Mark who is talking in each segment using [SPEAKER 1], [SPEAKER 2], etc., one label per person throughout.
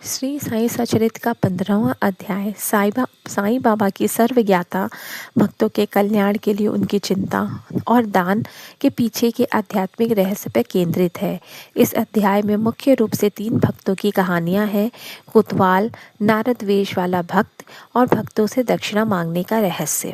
[SPEAKER 1] श्री साईं सचरित का 15वां अध्याय साईं बाबा की सर्वज्ञता, भक्तों के कल्याण के लिए उनकी चिंता और दान के पीछे के आध्यात्मिक रहस्य पर केंद्रित है। इस अध्याय में मुख्य रूप से 3 भक्तों की कहानियां हैं: कोतवाल, नारद वेश वाला भक्त और भक्तों से दक्षिणा मांगने का रहस्य।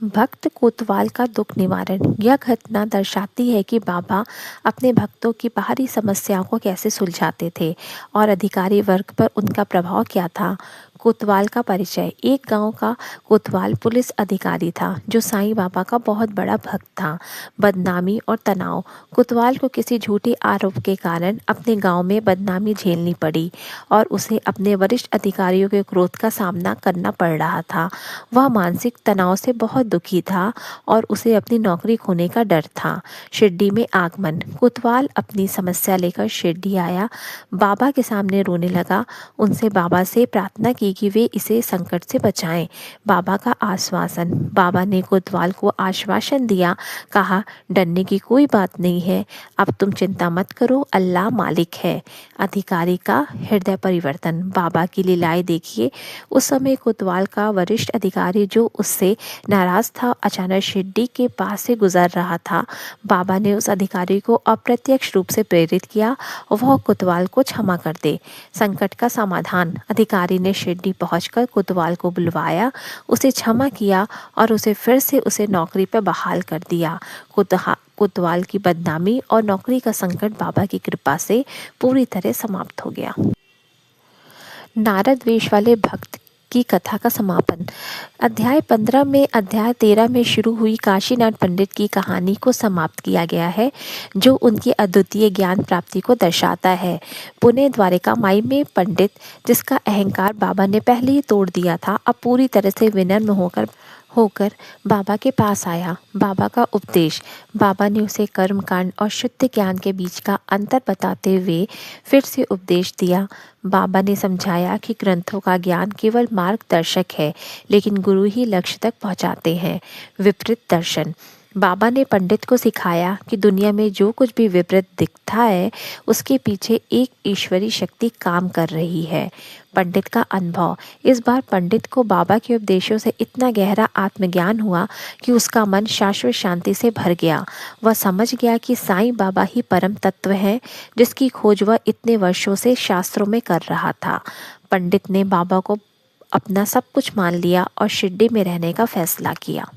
[SPEAKER 1] भक्त कोतवाल का दुख निवारण। यह घटना दर्शाती है कि बाबा अपने भक्तों की बाहरी समस्याओं को कैसे सुलझाते थे और अधिकारी वर्ग पर उनका प्रभाव क्या था। कोतवाल का परिचय। एक गांव का कोतवाल पुलिस अधिकारी था जो साईं बाबा का बहुत बड़ा भक्त था। बदनामी और तनाव। कोतवाल को किसी झूठे आरोप के कारण अपने गांव में बदनामी झेलनी पड़ी और उसे अपने वरिष्ठ अधिकारियों के क्रोध का सामना करना पड़ रहा था। वह मानसिक तनाव से बहुत दुखी था और उसे अपनी नौकरी खोने का डर था। शिरडी में आगमन। कोतवाल अपनी समस्या लेकर शिरडी आया, बाबा के सामने रोने लगा। उनसे बाबा से प्रार्थना की कि वे इसे संकट से बचाएं। बाबा का आश्वासन। बाबा ने कोतवाल को आश्वासन दिया, कहा, डरने की कोई बात नहीं है, अब तुम चिंता मत करो, अल्लाह मालिक है। अधिकारी का हृदय परिवर्तन। बाबा की लीलाएं देखिए। उस समय कोतवाल का वरिष्ठ अधिकारी जो उससे नाराज था, अचानक शिरडी के पास से गुजर रहा था। बाबा ने उस अधिकारी को अप्रत्यक्ष रूप से प्रेरित किया और वह कोतवाल को क्षमा कर दे। संकट का समाधान। अधिकारी ने शिरडी पहुंचकर कोतवाल को बुलवाया, उसे क्षमा किया और उसे नौकरी पर बहाल कर दिया। कोतवाल की बदनामी और नौकरी का संकट बाबा की कृपा से पूरी तरह समाप्त हो गया। नारद वेश वाले भक्त की कथा का समापन। अध्याय 15 में अध्याय 13 में शुरू हुई काशीनाथ पंडित की कहानी को समाप्त किया गया है, जो उनकी अद्वितीय ज्ञान प्राप्ति को दर्शाता है। पुणे द्वारिका माई में पंडित, जिसका अहंकार बाबा ने पहले ही तोड़ दिया था, अब पूरी तरह से विनम्र होकर बाबा के पास आया। बाबा का उपदेश। बाबा ने उसे कर्म कांड और शुद्ध ज्ञान के बीच का अंतर बताते हुए फिर से उपदेश दिया। बाबा ने समझाया कि ग्रंथों का ज्ञान केवल मार्गदर्शक है, लेकिन गुरु ही लक्ष्य तक पहुंचाते हैं। विपरीत दर्शन। बाबा ने पंडित को सिखाया कि दुनिया में जो कुछ भी विपरीत दिखता है, उसके पीछे एक ईश्वरी शक्ति काम कर रही है। पंडित का अनुभव। इस बार पंडित को बाबा के उपदेशों से इतना गहरा आत्मज्ञान हुआ कि उसका मन शाश्वत शांति से भर गया। वह समझ गया कि साईं बाबा ही परम तत्व है, जिसकी खोज वह इतने वर्षों से शास्त्रों में कर रहा था। पंडित ने बाबा को अपना सब कुछ मान लिया और शिरडी में रहने का फैसला किया।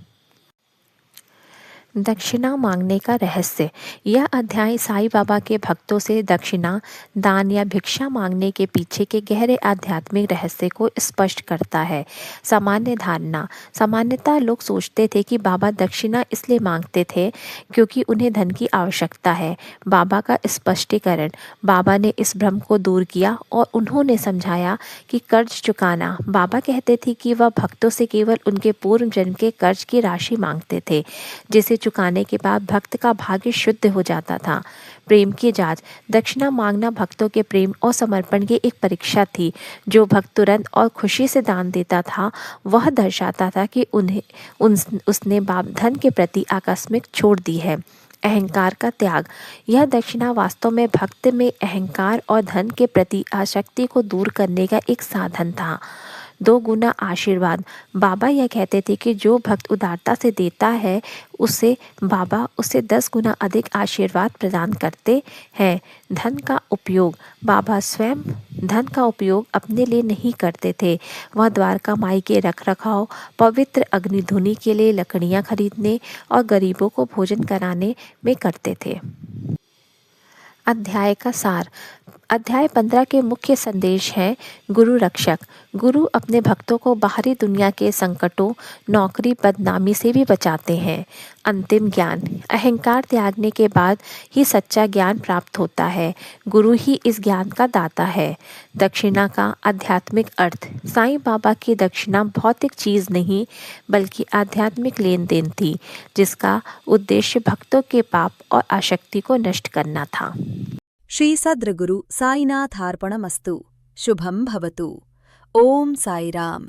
[SPEAKER 1] दक्षिणा मांगने का रहस्य। यह अध्याय साईं बाबा के भक्तों से दक्षिणा, दान या भिक्षा मांगने के पीछे के गहरे आध्यात्मिक रहस्य को स्पष्ट करता है। सामान्य धारणा। सामान्यतः लोग सोचते थे कि बाबा दक्षिणा इसलिए मांगते थे क्योंकि उन्हें धन की आवश्यकता है। बाबा का स्पष्टीकरण। बाबा ने इस भ्रम को दूर किया और उन्होंने समझाया कि कर्ज चुकाना। बाबा कहते थे कि वह भक्तों से केवल उनके पूर्व जन्म के कर्ज की राशि मांगते थे, जिसे चुकाने के बाद भक्त का भाग्य शुद्ध हो जाता था। प्रेम की जांच। दक्षिणा मांगना भक्तों के प्रेम और समर्पण की एक परीक्षा थी। जो भक्त तुरंत और खुशी से दान देता था, वह दर्शाता था कि उसने धन के प्रति आकस्मिक छोड़ दी है। अहंकार का त्याग। यह दक्षिणा वास्तव में भक्त में अहंकार और धन के प्रति आसक्ति को दूर करने का एक साधन था। 2 गुना आशीर्वाद। बाबा यह कहते थे कि जो भक्त उदारता से देता है, बाबा उसे 10 गुना अधिक आशीर्वाद प्रदान करते हैं। धन का उपयोग। बाबा स्वयं धन का उपयोग अपने लिए नहीं करते थे। वह द्वारका माई के रखरखाव, पवित्र अग्निधुनी के लिए लकड़ियां खरीदने और गरीबों को भोजन कराने में करते थे। अध्याय का सार। अध्याय 15 के मुख्य संदेश हैं: गुरु रक्षक। गुरु अपने भक्तों को बाहरी दुनिया के संकटों, नौकरी, बदनामी से भी बचाते हैं। अंतिम ज्ञान। अहंकार त्यागने के बाद ही सच्चा ज्ञान प्राप्त होता है। गुरु ही इस ज्ञान का दाता है। दक्षिणा का आध्यात्मिक अर्थ। साईं बाबा की दक्षिणा भौतिक चीज नहीं, बल्कि आध्यात्मिक लेन देन थी, जिसका उद्देश्य भक्तों के पाप और आसक्ति को नष्ट करना था।
[SPEAKER 2] श्री सद्गुरु साईनाथार्पणमस्तु। शुभम भवतु। ओम साई राम।